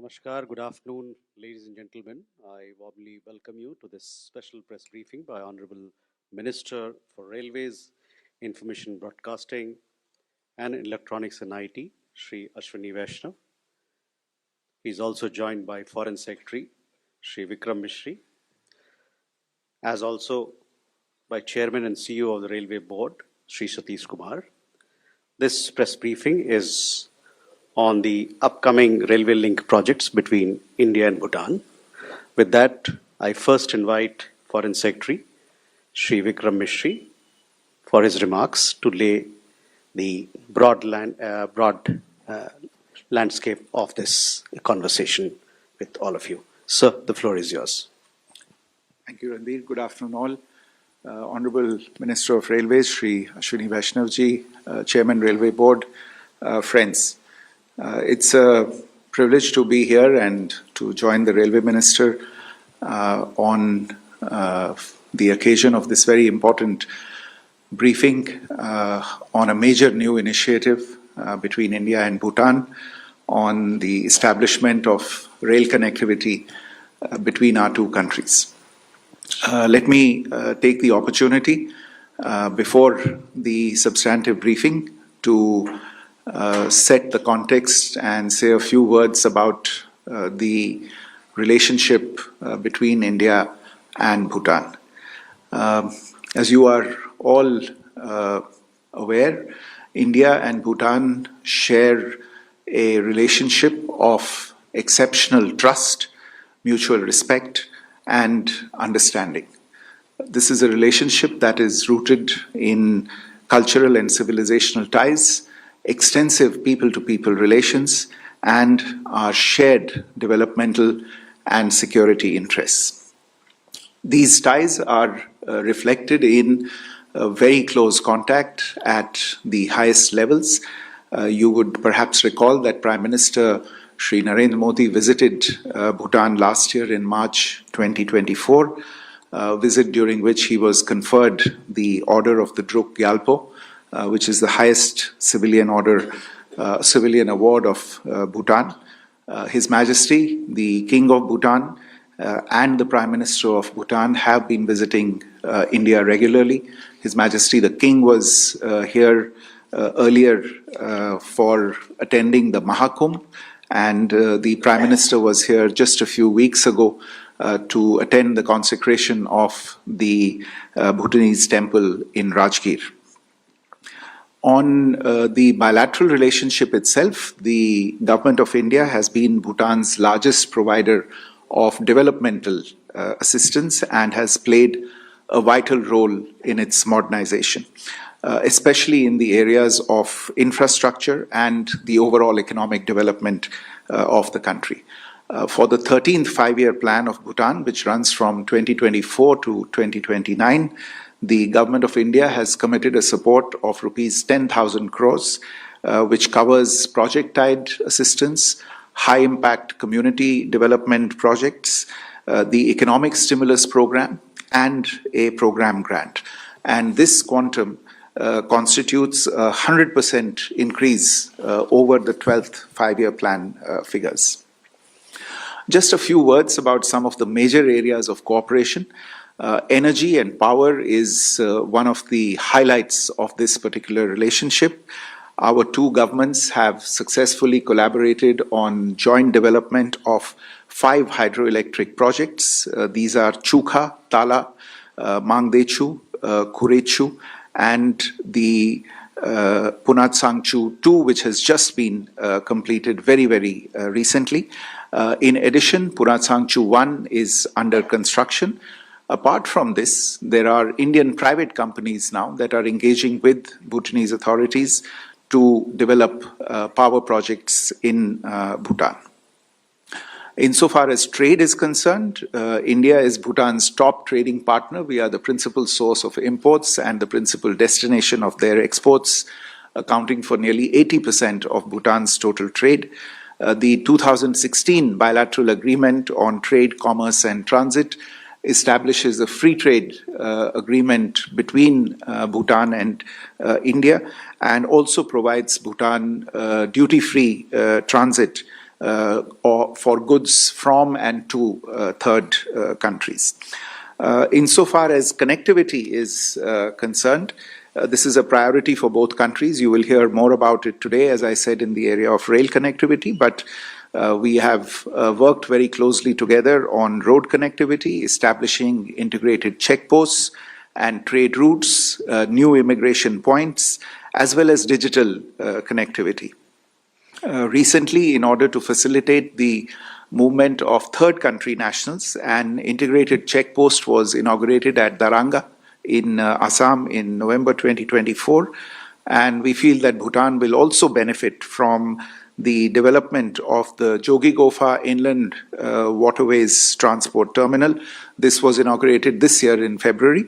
Namaskar, good afternoon, ladies and gentlemen. I warmly welcome you to this special press briefing by Honorable Minister for Railways, Information Broadcasting and Electronics and IT, Shri Ashwini Vaishnav. He is also joined by Foreign Secretary, Shri Vikram Mishri, as also by Chairman and CEO of the Railway Board, Shri Satish Kumar. This press briefing is on the upcoming railway link projects between India and Bhutan. With that, I first invite Foreign Secretary Shri Vikram Mishri for his remarks to lay the broad landscape of this conversation with all of you. Sir, the floor is yours. Thank you, Ranveer. Good afternoon, all. Honorable Minister of Railways, Shri Ashwini Vaishnav ji, Chairman Railway Board, friends. It's a privilege to be here and to join the Railway Minister on the occasion of this very important briefing on a major new initiative between India and Bhutan on the establishment of rail connectivity between our two countries. Let me take the opportunity before the substantive briefing to set the context and say a few words about the relationship between India and Bhutan. As you are all aware, India and Bhutan share a relationship of exceptional trust, mutual respect, and understanding. This is a relationship that is rooted in cultural and civilizational ties, extensive people-to-people relations, and our shared developmental and security interests. These ties are reflected in very close contact at the highest levels. You would perhaps recall that Prime Minister Shri Narendra Modi visited Bhutan last year in March 2024, a visit during which he was conferred the Order of the Druk Gyalpo, which is the highest civilian award of Bhutan. His Majesty, the King of Bhutan, and the Prime Minister of Bhutan have been visiting India regularly. His Majesty, the King, was here earlier for attending the Mahakumbh, and the Prime Minister was here just a few weeks ago to attend the consecration of the Bhutanese temple in Rajgir. On the bilateral relationship itself, the Government of India has been Bhutan's largest provider of developmental assistance and has played a vital role in its modernization, especially in the areas of infrastructure and the overall economic development of the country. For the 13th five-year plan of Bhutan, which runs from 2024 to 2029, the Government of India has committed a support of rupees 10,000 crores, which covers project-tied assistance, high-impact community development projects, the economic stimulus program, and a program grant. And this quantum constitutes a 100% increase over the 12th five-year plan figures. Just a few words about some of the major areas of cooperation. Energy and power is one of the highlights of this particular relationship. Our two governments have successfully collaborated on joint development of 5 hydroelectric projects. These are Chukha, Tala, Mangdechu, Kurechu, and the Punatsangchu 2, which has just been completed very, very recently. In addition, Punatsangchu 1 is under construction. Apart from this, there are Indian private companies now that are engaging with Bhutanese authorities to develop power projects in Bhutan. Insofar as trade is concerned, India is Bhutan's top trading partner. We are the principal source of imports and the principal destination of their exports, accounting for nearly 80% of Bhutan's total trade. The 2016 bilateral agreement on trade, commerce, and transit establishes a free trade agreement between Bhutan and India, and also provides Bhutan duty-free transit or for goods from and to third countries. Insofar as connectivity is concerned, this is a priority for both countries. You will hear more about it today, as I said, in the area of rail connectivity, but we have worked very closely together on road connectivity, establishing integrated checkposts and trade routes, new immigration points, as well as digital connectivity. Recently, in order to facilitate the movement of third country nationals, an integrated check post was inaugurated at Daranga in Assam in November 2024. And we feel that Bhutan will also benefit from the development of the Jogi-Gofa Inland Waterways Transport Terminal. This was inaugurated this year in February.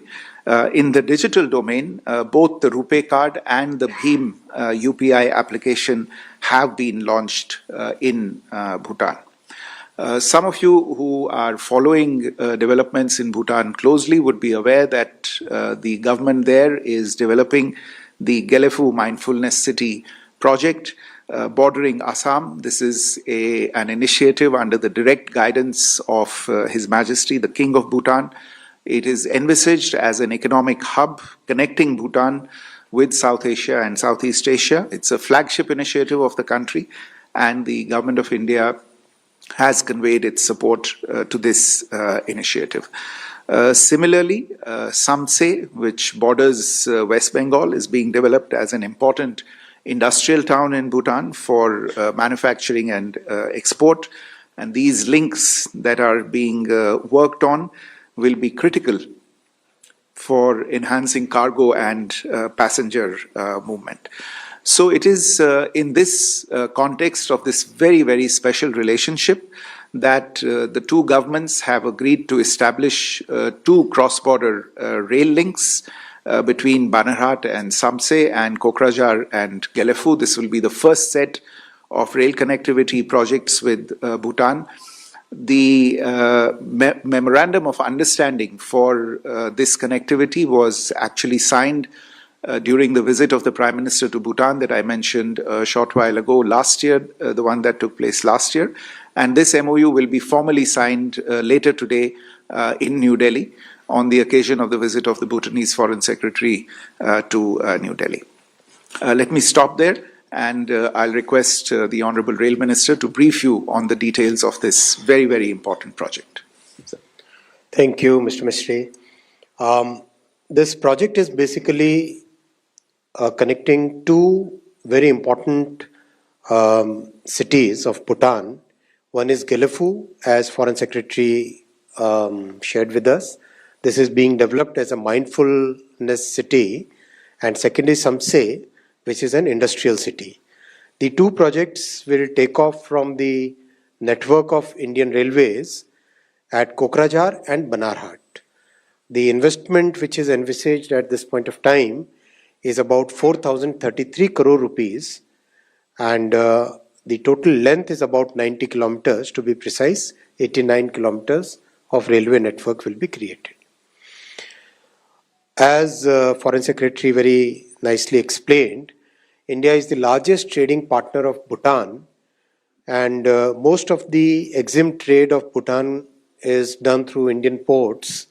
In the digital domain, both the RuPay card and the Bhim UPI application have been launched in Bhutan. Some of you who are following developments in Bhutan closely would be aware that the government there is developing the Gelephu Mindfulness City project bordering Assam. This is an initiative under the direct guidance of His Majesty, the King of Bhutan. It is envisaged as an economic hub connecting Bhutan with South Asia and Southeast Asia. It's a flagship initiative of the country, and the Government of India has conveyed its support to this initiative. Similarly, Samtse, which borders West Bengal, is being developed as an important industrial town in Bhutan for manufacturing and export. And these links that are being worked on will be critical for enhancing cargo and passenger movement. So it is in this context of this very, very special relationship that the two governments have agreed to establish two cross-border rail links between Banarhat and Samtse and Kokrajhar and Gelephu. This will be the first set of rail connectivity projects with Bhutan. The memorandum of understanding for this connectivity was actually signed during the visit of the Prime Minister to Bhutan that I mentioned a short while ago last year, the one that took place last year. And this MOU will be formally signed later today in New Delhi on the occasion of the visit of the Bhutanese Foreign Secretary to New Delhi. Let me stop there. And I'll request the Honorable Rail Minister to brief you on the details of this very, very important project. Thank you, Mr. Mistry. This project is basically connecting two very important cities of Bhutan. One is Gelephu, as Foreign Secretary shared with us. This is being developed as a mindfulness city. And second is Samtse, which is an industrial city. The two projects will take off from the network of Indian Railways at Kokrajhar and Banarhat. The investment which is envisaged at this point of time is about 4,033 crore rupees, and the total length is about 90 kilometers, to be precise. 89 kilometers of railway network will be created. As Foreign Secretary very nicely explained, India is the largest trading partner of Bhutan, and most of the EXIM trade of Bhutan is done through Indian ports.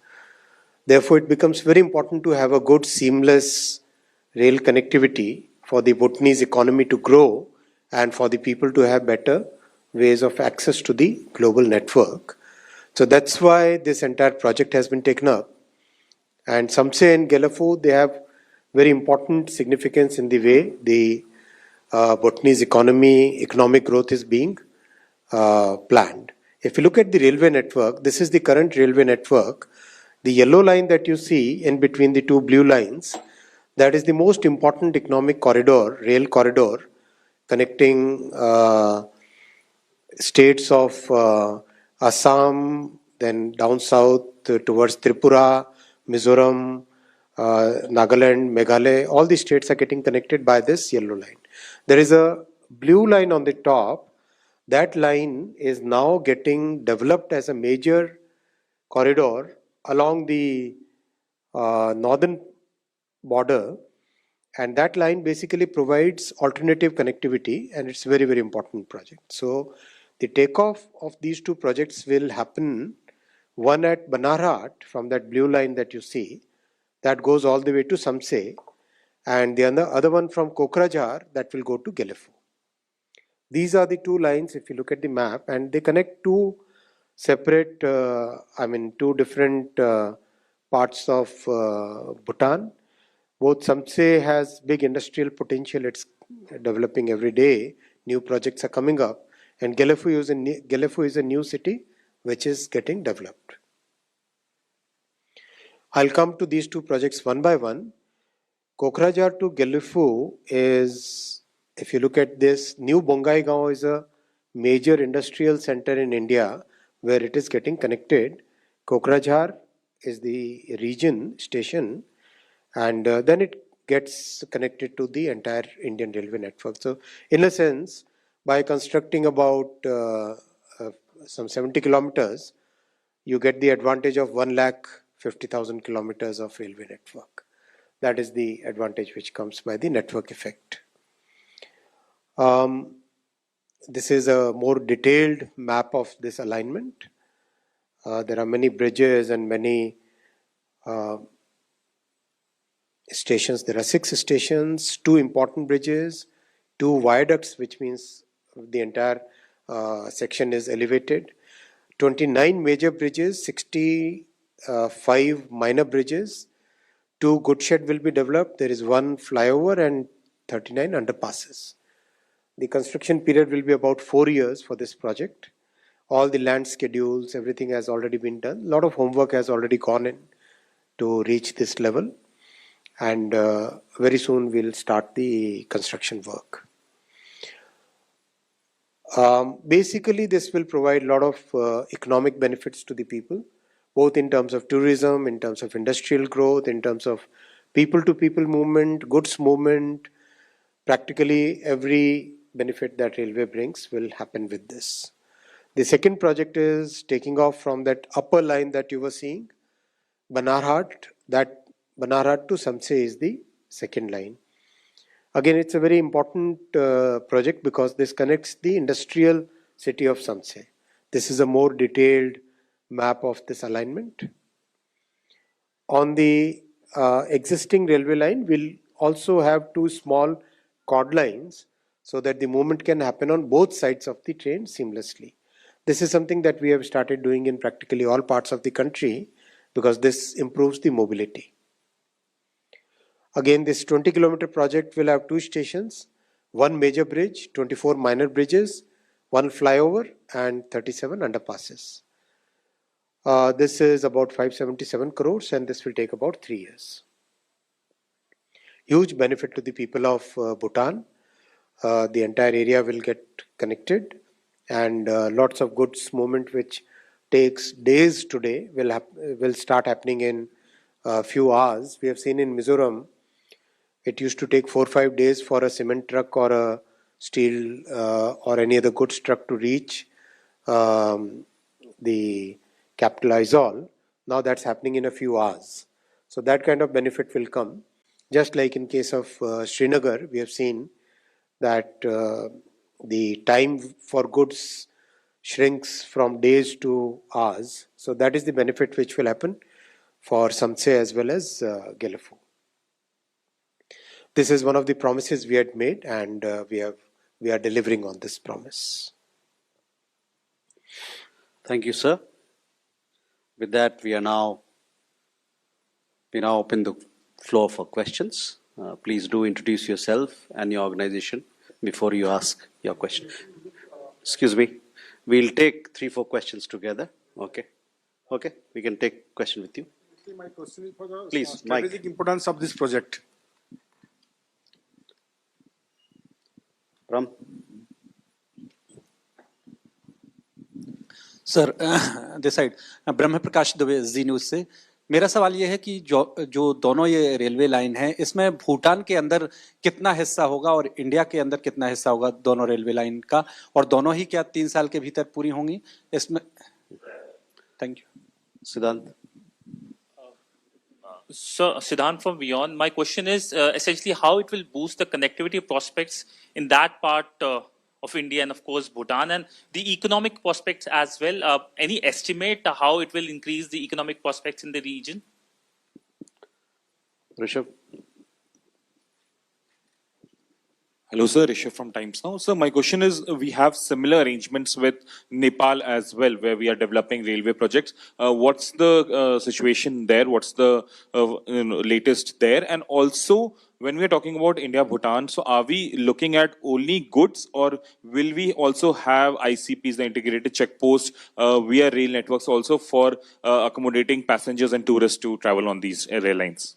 Therefore, it becomes very important to have a good seamless rail connectivity for the Bhutanese economy to grow and for the people to have better ways of access to the global network. So that's why this entire project has been taken up. And Samtse and Gelephu, they have very important significance in the way the Bhutanese economic growth is being planned. If you look at the railway network, this is the current railway network. The yellow line that you see in between the two blue lines, that is the most important economic corridor, rail corridor, connecting states of Assam, then down south towards Tripura, Mizoram, Nagaland, Meghalaya. All the states are getting connected by this yellow line. There is a blue line on the top. That line is now getting developed as a major corridor along the northern border, and that line basically provides alternative connectivity, and it's a very, very important project. So The takeoff of these two projects will happen, one at Banarhat from that blue line that you see, that goes all the way to Samtse, and the other one from Kokrajhar that will go to Gelephu. These are the two lines if you look at the map, and they connect two separate, two different parts of Bhutan. Both Samtse has big industrial potential. It's developing every day. New projects are coming up. And Gelephu is a new city which is getting developed. I'll come to these two projects one by one. Kokrajhar to Gelephu is, if you look at this, New Bongaigaon is a major industrial center in India where it is getting connected. Kokrajhar is the region station, and then it gets connected to the entire Indian railway network. So, in a sense, by constructing about some 70 kilometers, you get the advantage of 1,50,000 kilometers of railway network. That is the advantage which comes by the network effect. This is a more detailed map of this alignment. There are many bridges and many stations. There are 6 stations, 2 important bridges, 2 viaducts, which means the entire section is elevated, 29 major bridges, 65 minor bridges, 2 goods shed will be developed. There is 1 flyover and 39 underpasses. The construction period will be about 4 years for this project. All the land schedules, everything has already been done. A lot of homework has already gone in to reach this level. And very soon we'll start the construction work. Basically, this will provide a lot of economic benefits to the people, both in terms of tourism, in terms of industrial growth, in terms of people-to-people movement, goods movement. Practically every benefit that railway brings will happen with this. The second project is taking off from that upper line that you were seeing, Banarhat. That Banarhat to Samtse is the second line. Again, it's a very important project because this connects the industrial city of Samtse. This is a more detailed map of this alignment. On the existing railway line, we'll also have 2 small cord lines so that the movement can happen on both sides of the train seamlessly. This is something that we have started doing in practically all parts of the country because this improves the mobility. Again, this 20-kilometer project will have 2 stations, 1 major bridge, 24 minor bridges, 1 flyover, and 37 underpasses. This is about 577 crores, and this will take about 3 years. Huge benefit to the people of Bhutan. The entire area will get connected, and lots of goods movement, which takes days today, will start happening in a few hours. We have seen in Mizoram, it used to take 4 or 5 days for a cement truck or a steel or any other goods truck to reach the capital Aizawl. Now that's happening in a few hours. So that kind of benefit will come. Just like in case of Srinagar, we have seen that the time for goods shrinks from days to hours. So that is the benefit which will happen for Samtse as well as Gelephu. This is one of the promises we had made, and we are delivering on this promise. Thank you, sir. With that, we now open the floor for questions. Please do introduce yourself and your organization before you ask your question. Excuse me. We'll take 3-4 questions together. Okay. Okay. We can take question with you. My question is for the Please, strategic importance of this project. Ram. Sir this side Brahma Prakash Dubey ji news से मेरा सवाल ये है कि जो दोनों ये railway line है इसमें भूटान के अंदर कितना हिस्सा होगा और इंडिया के अंदर कितना हिस्सा होगा दोनों रेलवे लाइन का और दोनों ही क्या 3 साल के भीतर पूरी होंगी इसमें thank you Siddhant. So, Siddhant from Beyond, my question is essentially how it will boost the connectivity prospects in that part of India and of course Bhutan, and the economic prospects as well. Any estimate how it will increase the economic prospects in the region? Rishabh? Hello, sir. Rishabh from Times Now. Sir, my question is, we have similar arrangements with Nepal as well, where we are developing railway projects. What's the situation there? What's the latest there? And also, when we are talking about India-Bhutan, so are we looking at only goods, or will we also have ICPs, the integrated checkposts, via rail networks also for accommodating passengers and tourists to travel on these rail lines?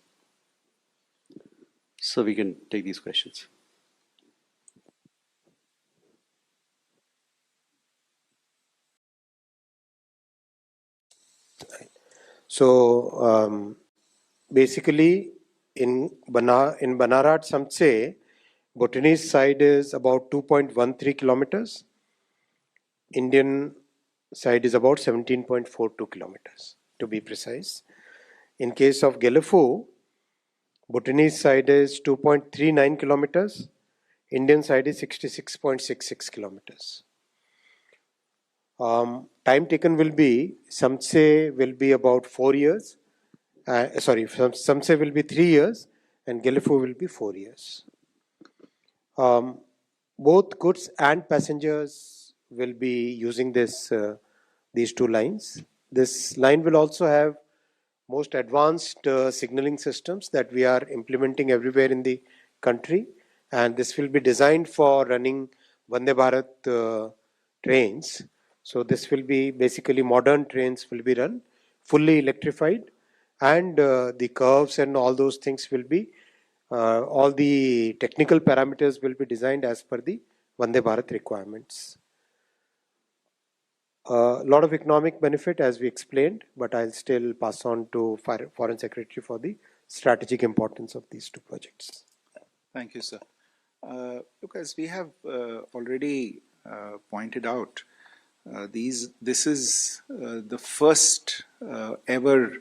So we can take these questions. So basically, in Banarhat Samtse, Bhutanese side is about 2.13 kilometers. Indian side is about 17.42 kilometers, to be precise. In case of Gelephu, Bhutanese side is 2.39 kilometers. Indian side is 66.66 kilometers. Time taken will be, Samtse will be about 4 years. Samtse will be 3 years and Gelephu will be 4 years. Both goods and passengers will be using these two lines. This line will also have most advanced signaling systems that we are implementing everywhere in the country, and this will be designed for running Vande Bharat trains. So this will be basically modern trains will be run fully electrified, and the curves and all those things will be all the technical parameters will be designed as per the Vande Bharat requirements. A lot of economic benefit, as we explained, but I'll still pass on to Foreign Secretary for the strategic importance of these two projects. Thank you, sir. Look, as we have already pointed out, this is the first ever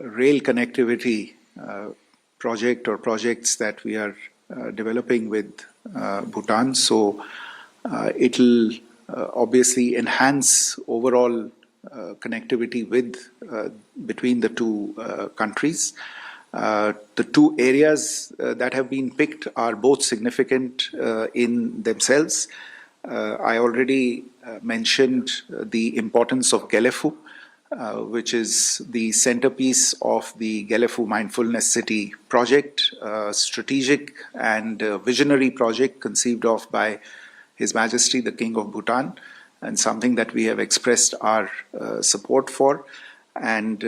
rail connectivity project or projects that we are developing with Bhutan. So it'll obviously enhance overall connectivity with between the two countries. The two areas that have been picked are both significant in themselves. I already mentioned the importance of Gelephu, which is the centerpiece of the Gelephu Mindfulness City project, a strategic and visionary project conceived of by His Majesty the King of Bhutan, and something that we have expressed our support for. And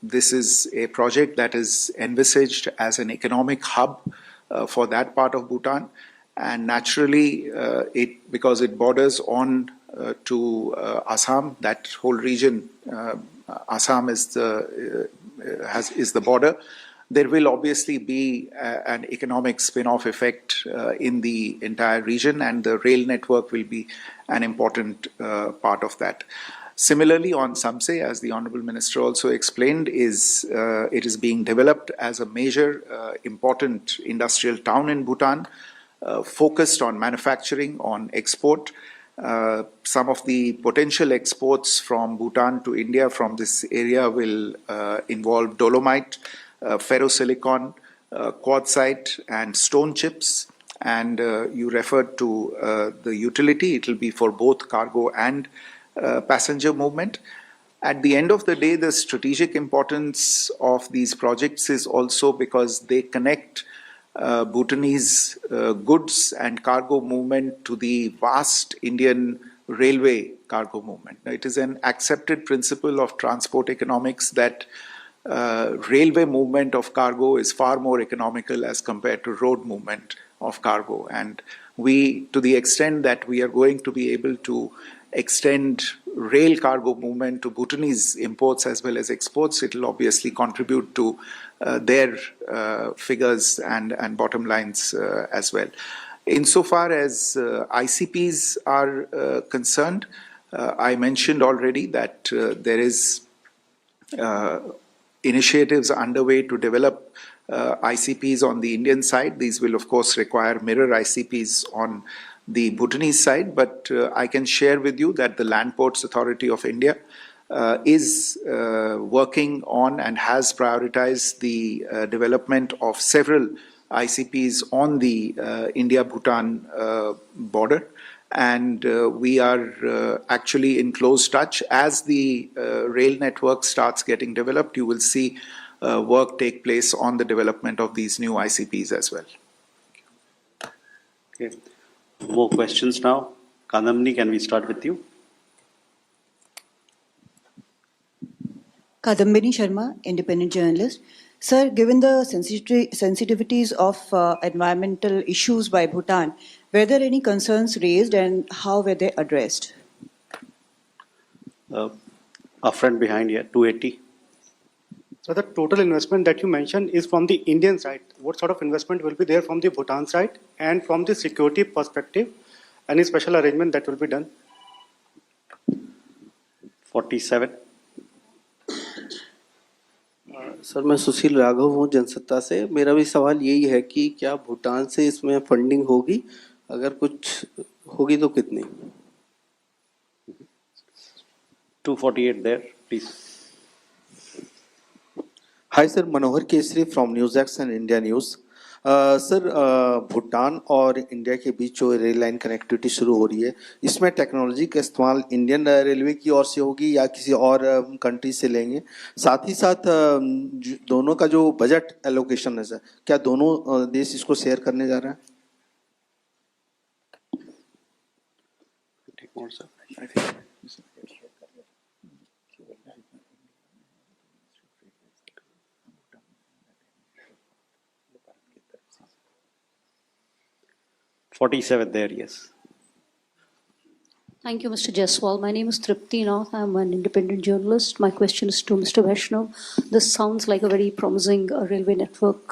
this is a project that is envisaged as an economic hub for that part of Bhutan. And naturally, because it borders on to Assam, that whole region, Assam is the border. There will obviously be an economic spin-off effect in the entire region, and the rail network will be an important part of that. Similarly, on Samtse, as the Honorable Minister also explained, it is being developed as a major important industrial town in Bhutan, focused on manufacturing, on export. Some of the potential exports from Bhutan to India from this area will involve dolomite, ferrosilicon, quartzite, and stone chips. And you referred to the utility. It will be for both cargo and passenger movement. At the end of the day, the strategic importance of these projects is also because they connect Bhutanese goods and cargo movement to the vast Indian railway cargo movement. It is an accepted principle of transport economics that railway movement of cargo is far more economical as compared to road movement of cargo. And we, to the extent that we are going to be able to extend rail cargo movement to Bhutanese imports as well as exports, it will obviously contribute to their figures and bottom lines as well. Insofar as ICPs are concerned, I mentioned already that there is initiatives underway to develop ICPs on the Indian side. These will, of course, require mirror ICPs on the Bhutanese side, but I can share with you that the Land Ports Authority of India is working on and has prioritized the development of several ICPs on the India-Bhutan border. And we are actually in close touch. As the rail network starts getting developed, you will see work take place on the development of these new ICPs as well. Okay. More questions now. Kadamni, can we start with you? Kadambini Sharma, independent journalist. Sir, given the sensitivities of environmental issues by Bhutan, were there any concerns raised and how were they addressed? Our friend behind here, 280. So the total investment that you mentioned is from the Indian side. What sort of investment will be there from the Bhutan side, and from the security perspective, any special arrangement that will be done? 47. Sir मैं सुशील राघव हूँ जनसत्ता से। मेरा भी सवाल यही है कि क्या भूटान से इसमें फंडिंग होगी, अगर कुछ होगी तो कितनी? 248 there, please. Hi sir, Manohar Kesri from NewsX and India News. Sir Bhutan और इंडिया के बीच जो रेल लाइन कनेक्टिविटी शुरू हो रही है, इसमें टेक्नोलॉजी का इस्तेमाल इंडियन रेलवे की ओर से होगी या किसी और कंट्री से लेंगे? साथ ही साथ दोनों का जो बजट एलोकेशन है सर, क्या दोनों देश इसको शेयर करने जा रहे हैं? Take more, sir. 47 there, yes. Thank you, Mr. Jaiswal. My name is Tripti Nath. I'm an independent journalist. My question is to Mr. Vaishnav. This sounds like a very promising railway network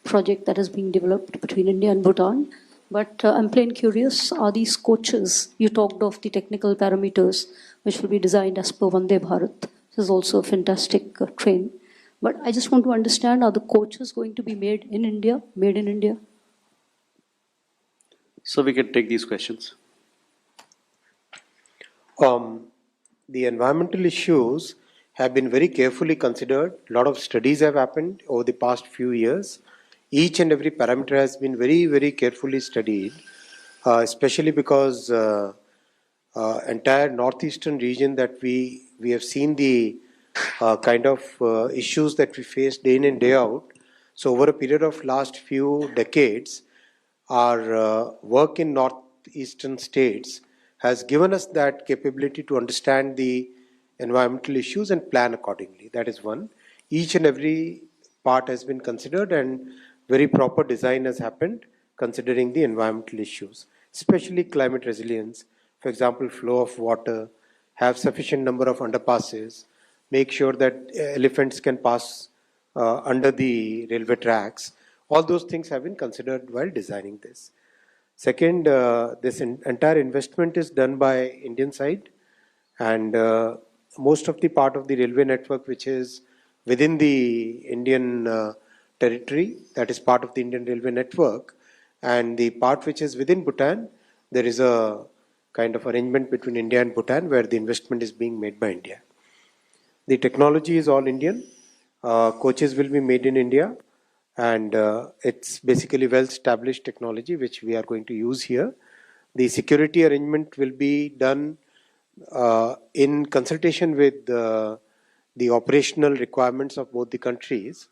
project that is being developed between India and Bhutan. But I'm plain curious, are these coaches, you talked of the technical parameters, which will be designed as per Vande Bharat. This is also a fantastic train. But I just want to understand, are the coaches going to be made in India, made in India? So we can take these questions. The environmental issues have been very carefully considered. A lot of studies have happened over the past few years. Each and every parameter has been very, very carefully studied, especially because entire northeastern region that we have seen the kind of issues that we face day in and day out. So over a period of last few decades, our work in northeastern states has given us that capability to understand the environmental issues and plan accordingly. That is one. Each and every part has been considered and very proper design has happened considering the environmental issues, especially climate resilience. For example, flow of water, have sufficient number of underpasses, make sure that elephants can pass under the railway tracks. All those things have been considered while designing this. Second, this entire investment is done by Indian side, and most of the part of the railway network which is within the Indian territory, that is part of the Indian railway network, and the part which is within Bhutan, there is a kind of arrangement between India and Bhutan where the investment is being made by India. The technology is all Indian. Coaches will be made in India, and it's basically well-established technology which we are going to use here. The security arrangement will be done in consultation with the operational requirements of both the countries.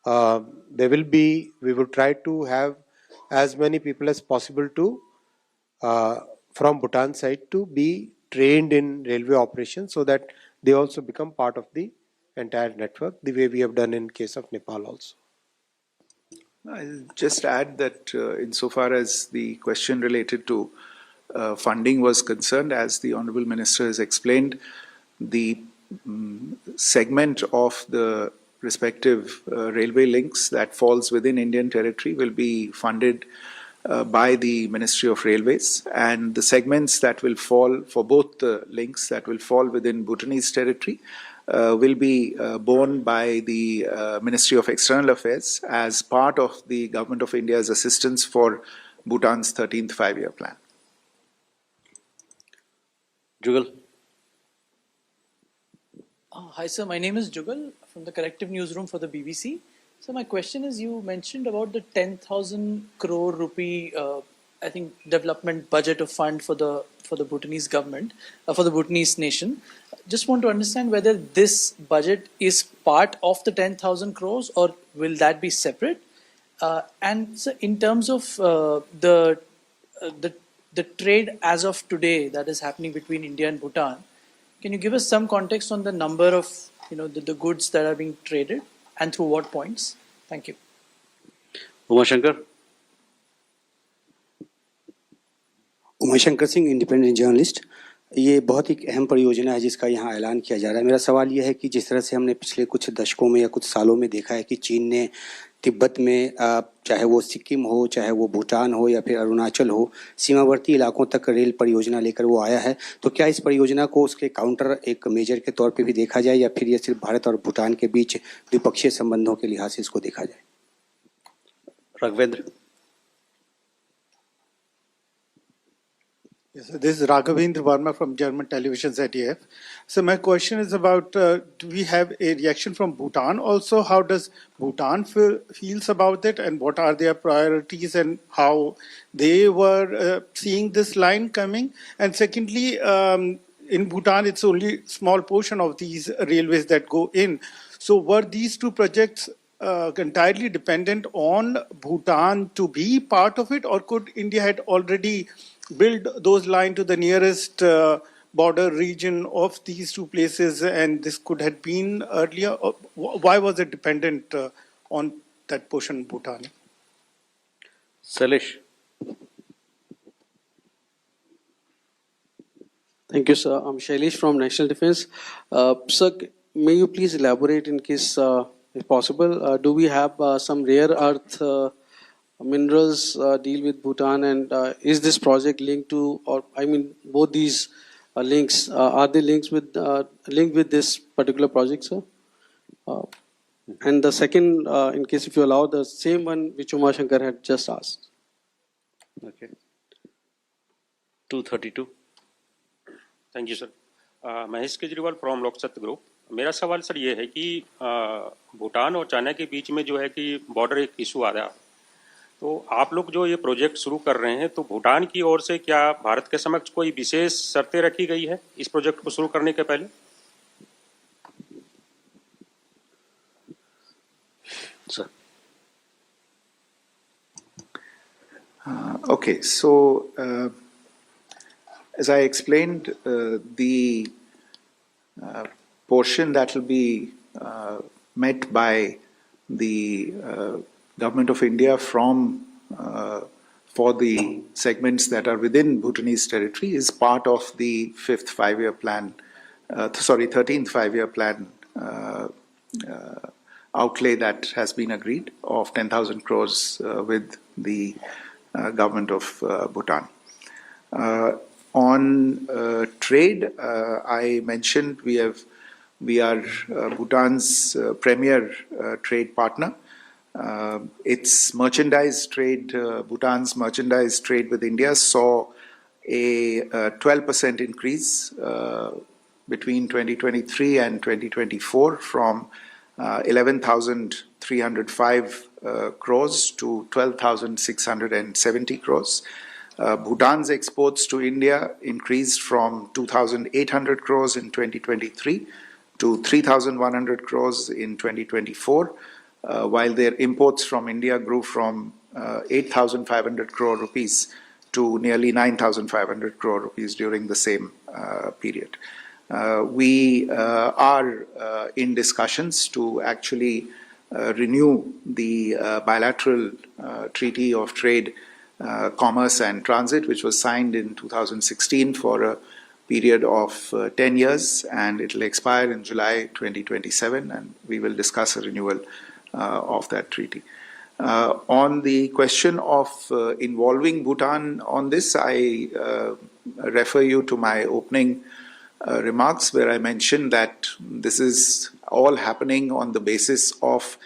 We will try to have as many people as possible to from Bhutan side to be trained in railway operations so that they also become part of the entire network, the way we have done in case of Nepal also. I'll just add that insofar as the question related to funding was concerned, as the Honourable Minister has explained, the segment of the respective railway links that falls within Indian territory will be funded by the Ministry of Railways, and the segments that will fall for both the links that will fall within Bhutanese territory will be borne by the Ministry of External Affairs as part of the Government of India's assistance for Bhutan's 13th five-year plan. Jugal. Hi, sir. My name is Jugal from the Corrective Newsroom for the BBC. So my question is, you mentioned about the 10,000 crore rupee, I think, development budget of fund for the Bhutanese government, for the Bhutanese nation. Just want to understand whether this budget is part of the 10,000 crores or will that be separate? And so in terms of uh, the the trade as of today that is happening between India and Bhutan, can you give us some context on the number of the goods that are being traded and through what points? Thank you. Umashankar. Umashankar Singh, independent journalist. ये बहुत ही अहम परियोजना है जिसका यहाँ ऐलान किया जा रहा है। मेरा सवाल ये है कि जिस तरह से हमने पिछले कुछ दशकों में या कुछ सालों में देखा है कि चीन ने तिब्बत में, चाहे वो सिक्किम हो, चाहे वो भूटान हो या फिर अरुणाचल हो, सीमावर्ती इलाकों तक रेल परियोजना लेकर वो आया है, तो क्या इस परियोजना को उसके काउंटर एक मेजर के तौर पे भी देखा जाए या फिर ये सिर्फ भारत और भूटान के बीच द्विपक्षीय संबंधों के लिहाज से इसको देखा जाए? Raghavendra. Yes, so this is Raghavendra Verma from German television ZDF. So my question is about, do we have a reaction from Bhutan also? How does Bhutan feels about it, and what are their priorities and how they were seeing this line coming? And secondly, in Bhutan, it's only small portion of these railways that go in. So were these two projects entirely dependent on Bhutan to be part of it, or could India had already build those lines to the nearest border region of these two places, and this could have been earlier? Why was it dependent on that portion of Bhutan? Salish. Thank you, sir. I'm Shailesh from National Defense. Sir, may you please elaborate in case, if possible, do we have some rare earth minerals deal with Bhutan, and is this project linked to, or I mean, both these links, are they linked with this particular project, sir? And the second, in case if you allow, the same one which Umar Shankar had just asked. Okay. 232. Thank you sir. Mahesh Kejriwal from Loksatta group. मेरा सवाल sir ये है कि भूटान और China के बीच में जो है कि बॉर्डर एक इशू आ रहा है, तो आप लोग जो ये प्रोजेक्ट शुरू कर रहे हैं, तो भूटान की ओर से क्या भारत के समक्ष कोई विशेष शर्तें रखी गई है इस प्रोजेक्ट को शुरू करने के पहले? Sir. Okay, so as I explained, the portion that will be met by the Government of India from for the segments that are within Bhutanese territory is part of the 13th five-year plan outlay that has been agreed of 10,000 crores with the government of Bhutan. On trade, I mentioned we are Bhutan's premier trade partner. Its merchandise trade, Bhutan's merchandise trade with India saw a 12% increase between 2023 and 2024 from 11,305 crores to 12,670 crores. Bhutan's exports to India increased from 2,800 crores in 2023 to 3,100 crores in 2024, while their imports from India grew from 8,500 crore rupees to nearly 9,500 crore rupees during the same period. We are in discussions to actually renew the bilateral treaty of trade, commerce and transit, which was signed in 2016 for a period of 10 years, and it will expire in July 2027, and we will discuss a renewal of that treaty. On the question of involving Bhutan on this, I refer you to my opening remarks where I mentioned that this is all happening on the basis of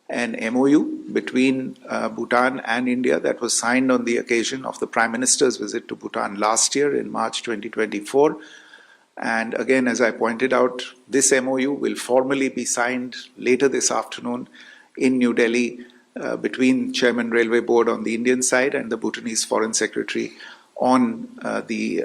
an MOU between Bhutan and India that was signed on the occasion of the Prime Minister's visit to Bhutan last year in March 2024, And again, as I pointed out, this MOU will formally be signed later this afternoon in New Delhi between Chairman Railway Board on the Indian side and the Bhutanese Foreign Secretary on the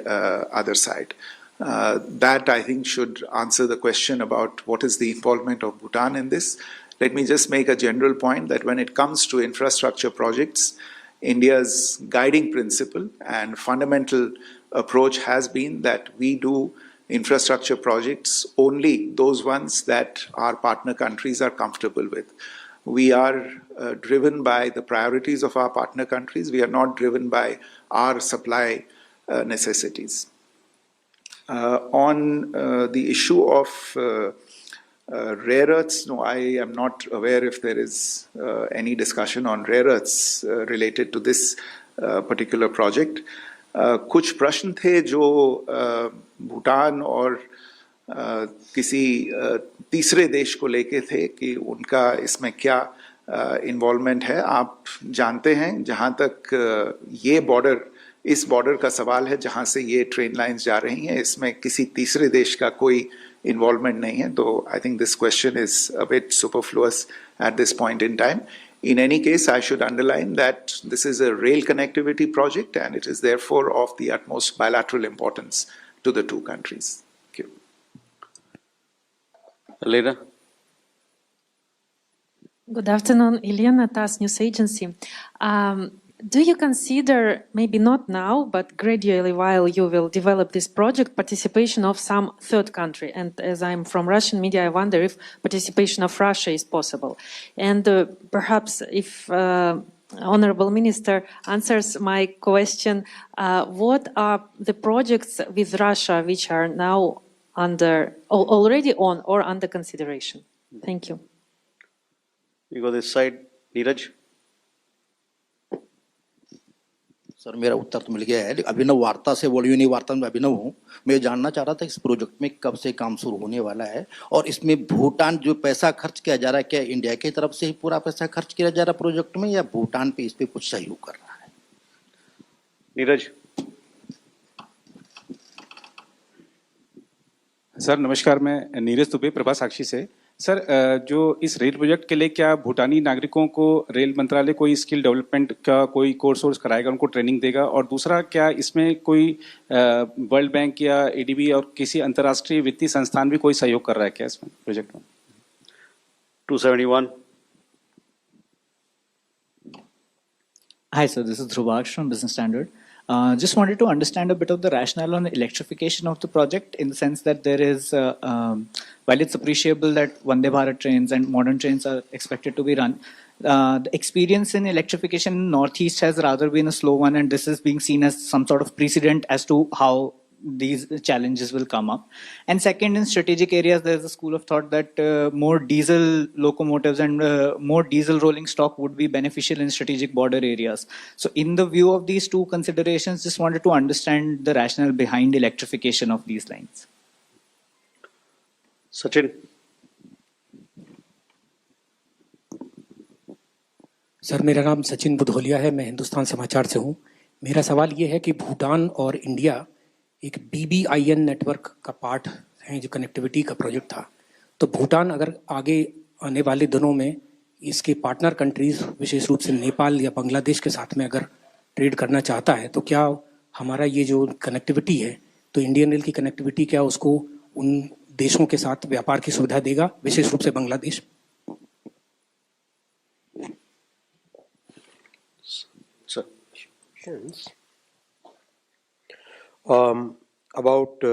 other side. That, I think, should answer the question about what is the involvement of Bhutan in this. Let me just make a general point that when it comes to infrastructure projects, India's guiding principle and fundamental approach has been that we do infrastructure projects only those ones that our partner countries are comfortable with. We are driven by the priorities of our partner countries. We are not driven by our supply necessities. On the issue of rare earths, no, I am not aware if there is any discussion on rare earths related to this particular project. कुछ प्रश्न थे जो भूटान और किसी तीसरे देश को लेके थे कि उनका इसमें क्या इन्वॉल्वमेंट है. आप जानते हैं जहाँ तक ये बॉर्डर, इस बॉर्डर का सवाल है जहाँ से ये ट्रेन लाइंस जा रही हैं, इसमें किसी तीसरे देश का कोई involvement nahi hai. So I think this question is a bit superfluous at this point in time. In any case, I should underline that this is a rail connectivity project and it is therefore of the utmost bilateral importance to the two countries. Thank you. Elena. Good afternoon, Elena, TASS News Agency. Do you consider, maybe not now, but gradually while you will develop this project, participation of some third country? And as I'm from Russian media, I wonder if participation of Russia is possible. And perhaps if Honorable Minister answers my question, what are the projects with Russia which are now already on or under consideration? Thank you. You go this side, Neeraj. Sir मेरा उत्तर तो मिल गया है. अभिनव वार्ता से वॉल्यूनी वार्ता में अभिनव हूँ. मैं जानना चाह रहा था इस प्रोजेक्ट में कब से काम शुरू होने वाला है और इसमें भूटान जो पैसा खर्च किया जा रहा है, क्या इंडिया की तरफ से ही पूरा पैसा खर्च किया जा रहा है प्रोजेक्ट में या भूटान पे इस पे कुछ सहयोग कर रहा है? नीरज. सर नमस्कार, मैं नीरज दुबे प्रभा साक्षी से. सर जो इस रेल प्रोजेक्ट के लिए क्या भूटानी नागरिकों को रेल मंत्रालय कोई स्किल डेवलपमेंट का कोई कोर्स कराएगा, उनको ट्रेनिंग देगा? और दूसरा, क्या इसमें कोई वर्ल्ड बैंक या एडीबी और किसी अंतर्राष्ट्रीय वित्तीय संस्थान भी कोई सहयोग कर रहा है क्या इसमें प्रोजेक्ट में? 271. Hi sir, this is Dhruvaksh from Business Standard. Just wanted to understand a bit of the rationale on electrification of the project, in the sense that there is, while it's appreciable that Vande Bharat trains and modern trains are expected to be run, the experience in electrification in Northeast has rather been a slow one, and this is being seen as some sort of precedent as to how these challenges will come up. And second, in strategic areas, there's a school of thought that more diesel locomotives and more diesel rolling stock would be beneficial in strategic border areas. So in the view of these two considerations, just wanted to understand the rationale behind electrification of these lines. Sachin. Sir मेरा नाम सचिन बुधोलिया है, मैं हिंदुस्तान समाचार से हूँ. मेरा सवाल ये है कि भूटान और इंडिया एक BBIN नेटवर्क का पार्ट है, जो कनेक्टिविटी का प्रोजेक्ट था. तो भूटान अगर आगे आने वाले दिनों में इसके पार्टनर कंट्रीज, विशेष रूप से नेपाल या बांग्लादेश के साथ में अगर ट्रेड करना चाहता है, तो क्या हमारा ये जो कनेक्टिविटी है, तो इंडियन रेल की कनेक्टिविटी क्या उसको उन देशों के साथ व्यापार की सुविधा देगा, विशेष रूप से Bangladesh? About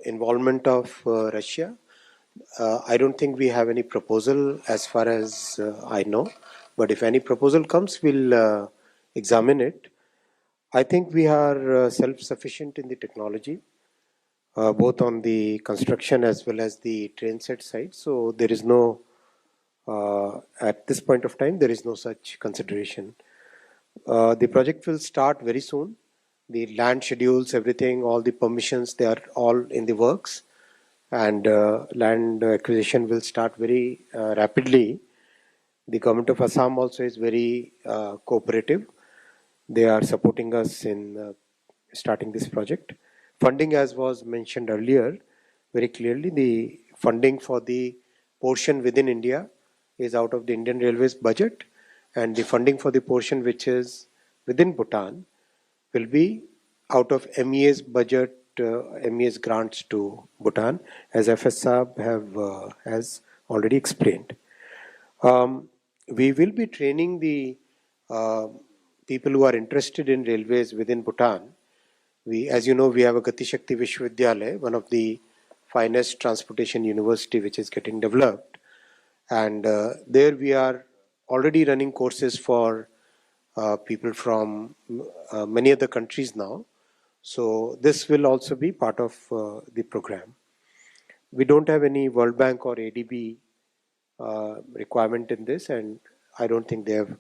involvement of Russia, I don't think we have any proposal as far as I know, but if any proposal comes, we'll examine it. I think we are self-sufficient in the technology, both on the construction as well as the train set side. So there is no, at this point of time, there is no such consideration. The project will start very soon. The land schedules, everything, all the permissions, they are all in the works. And land acquisition will start very rapidly. The government of Assam also is very cooperative. They are supporting us in starting this project. Funding, as was mentioned earlier, very clearly. The funding for the portion within India is out of the Indian Railways budget, and the funding for the portion which is within Bhutan will be out of MEA's budget, MEA's grants to Bhutan, as FS Saab has already explained. We will be training the people who are interested in railways within Bhutan. As you know, we have a Gati Shakti Vishwavidyalaya, one of the finest transportation university which is getting developed. And there we are already running courses for people from many other countries now. So this will also be part of the program. We don't have any World Bank or ADB requirement in this, and I don't think they have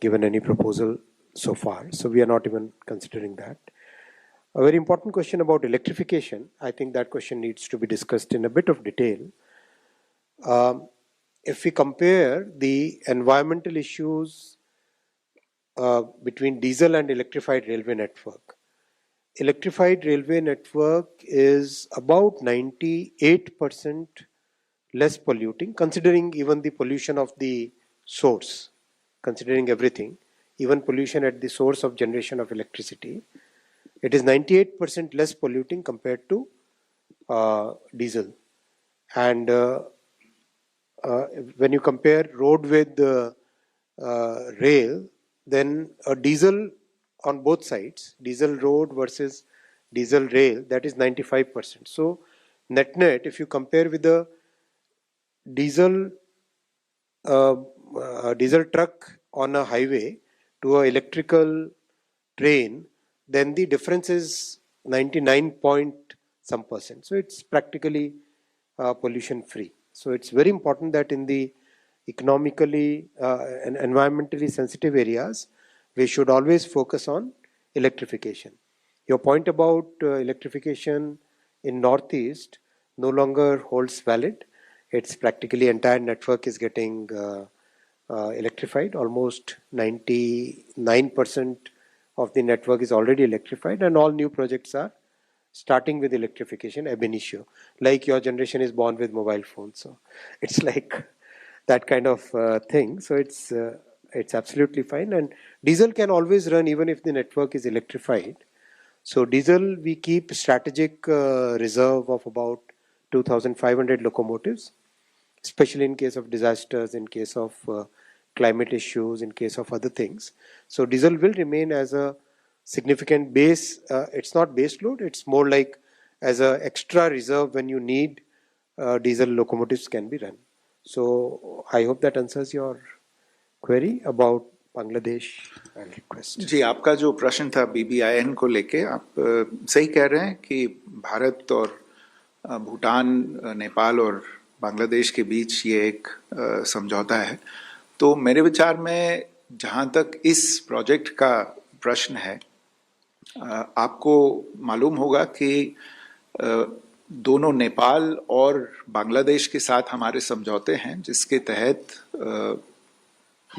given any proposal so far. So we are not even considering that. A very important question about electrification. I think that question needs to be discussed in a bit of detail. If we compare the environmental issues between diesel and electrified railway network, electrified railway network is about 98% less polluting, considering even the pollution of the source, considering everything, even pollution at the source of generation of electricity. It is 98% less polluting compared to diesel. And when you compare road with rail, then a diesel on both sides, diesel road versus diesel rail, that is 95%. So net, if you compare with the diesel diesel truck on a highway to an electrical train, then the difference is 99 point some percent. So it's practically pollution free. So it's very important that in the economically and environmentally sensitive areas, we should always focus on electrification. Your point about electrification in Northeast no longer holds valid. It's practically entire network is getting electrified. Almost 99% of the network is already electrified, and all new projects are starting with electrification ab initio. Like your generation is born with mobile phones, so it's like that kind of thing. So it's absolutely fine, and diesel can always run even if the network is electrified. So diesel, we keep strategic reserve of about 2,500 locomotives, especially in case of disasters, in case of climate issues, in case of other things. So diesel will remain as a significant base. It's not base load, it's more like as an extra reserve when you need diesel locomotives can be run. So I hope that answers your query about Bangladesh. I'll request. जी, आपका जो प्रश्न था BBIN को लेके, आप सही कह रहे हैं कि भारत और भूटान, नेपाल और बांग्लादेश के बीच ये एक समझौता है. तो मेरे विचार में जहाँ तक इस प्रोजेक्ट का प्रश्न है, आपको मालूम होगा कि दोनों नेपाल और बांग्लादेश के साथ हमारे समझौते हैं, जिसके तहत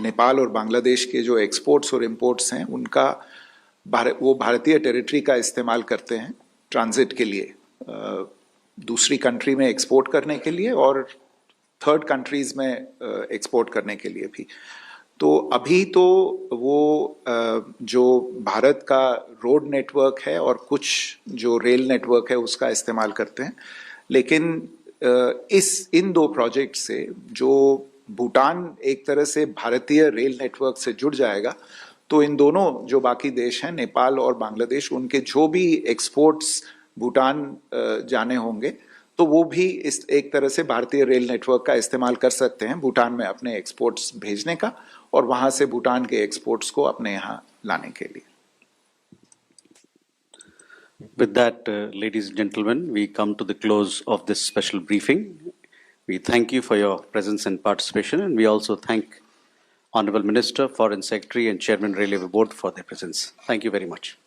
नेपाल और बांग्लादेश के जो एक्सपोर्ट्स और इंपोर्ट्स हैं उनका वो भारतीय टेरिटरी का इस्तेमाल करते हैं ट्रांजिट के लिए, दूसरी कंट्री में एक्सपोर्ट करने के लिए और थर्ड कंट्रीज में एक्सपोर्ट करने के लिए भी. तो अभी तो वो जो भारत का रोड नेटवर्क है और कुछ जो रेल नेटवर्क है उसका इस्तेमाल करते हैं, लेकिन इन दो प्रोजेक्ट से जो भूटान एक तरह से भारतीय रेल नेटवर्क से जुड़ जाएगा, तो इन दोनों जो बाकी देश हैं नेपाल और बांग्लादेश, उनके जो भी एक्सपोर्ट्स भूटान जाने होंगे तो वो भी इस एक तरह से भारतीय रेल नेटवर्क का इस्तेमाल कर सकते हैं भूटान में अपने एक्सपोर्ट्स भेजने का और वहां से भूटान के एक्सपोर्ट्स को अपने यहाँ लाने के लिए. With that, ladies and gentlemen, we come to the close of this special briefing. We thank you for your presence and participation, and we also thank Honorable Minister, Foreign Secretary and Chairman Railway Board for their presence. Thank you very much.